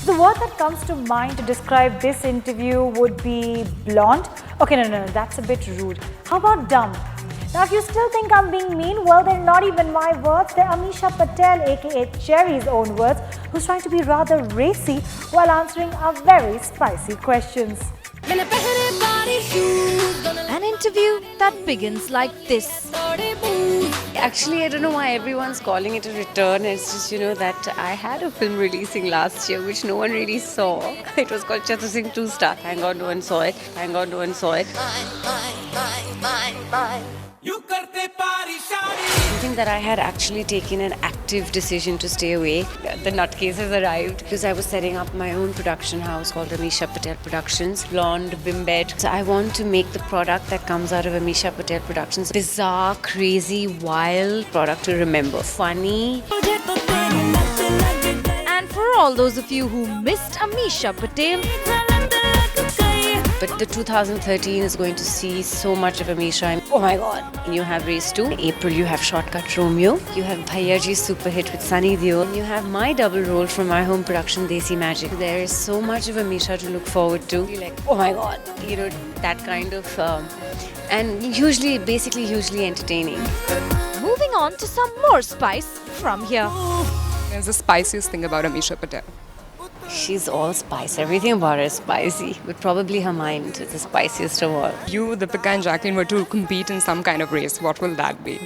The word that comes to mind to describe this interview would be blonde. Okay, no, that's a bit rude. How about dumb? Now, if you still think I'm being mean, well, they're not even my words. They're Amisha Patel, aka Cherry's own words, who's trying to be rather racy while answering our very spicy questions. An interview that begins like this. Actually, I don't know why everyone's calling it a return. It's just, that I had a film releasing last year which no one really saw. It was called Chatur Singh 2 Star. Thank God no one saw it. Thank God no one saw it. I think that I had actually taken an active decision to stay away. The nutcases arrived because I was setting up my own production house called Amisha Patel Productions, Blonde, Bimbed. So I want to make the product that comes out of Amisha Patel Productions bizarre, crazy, wild product to remember. Funny. And for all those of you who missed Amisha Patel, but the 2013 is going to see so much of Amisha. Oh my God. You have Race 2. In April, you have Shortcut Romeo. You have Bhaiya Ji's super hit with Sunny Deol. You have my double role from my home production, Desi Magic. There is so much of Amisha to look forward to. Like, oh my God. That kind of... and basically hugely entertaining. moving on to some more spice from here. There's the spiciest thing about Amisha Patel. She's all spice. Everything about her is spicy. But probably her mind is the spiciest of all. You, Deepika and Jacqueline were to compete in some kind of race. What will that be?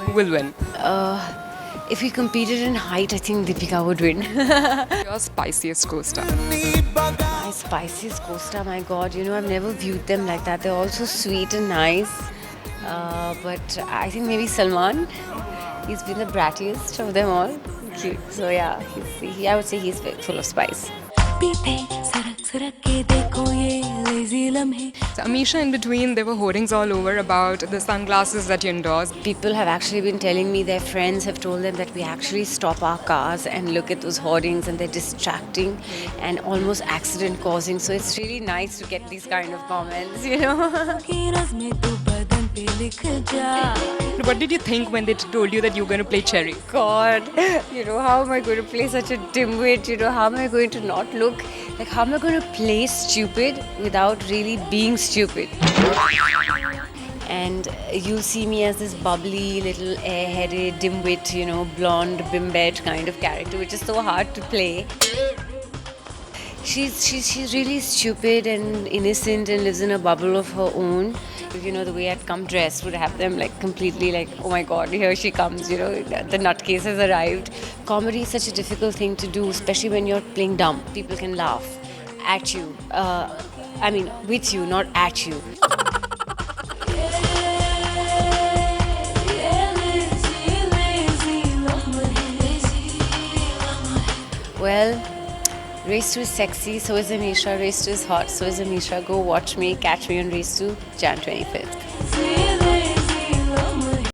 Who will win? If we competed in height, I think Deepika would win. Your spiciest co-star. My spiciest co-star, my God. I've never viewed them like that. They're all so sweet and nice. But I think maybe Salman. He's been the brattiest of them all. Cute. So yeah, I would say he's full of spice. So Amisha, in between, there were hoardings all over about the sunglasses that you endorse. People have actually been telling me their friends have told them that we actually stop our cars and look at those hoardings and they're distracting and almost accident causing. So it's really nice to get these kind of comments, What did you think when they told you that you were going to play Cherry? God, how am I going to play such a dimwit? How am I going to not look like, how am I going to play stupid without really being stupid? And you'll see me as this bubbly, little air-headed, dimwit, blonde, bimbet kind of character, which is so hard to play. She's really stupid and innocent and lives in a bubble of her own. The way I'd come dressed would have them completely oh my God, here she comes, the nutcases arrived. Comedy is such a difficult thing to do, especially when you're playing dumb. People can laugh at you. With you, not at you. Well, Race 2 is sexy, so is Amisha. Race 2 is hot, so is Amisha. Go watch me, catch me on Race 2, Jan 25th.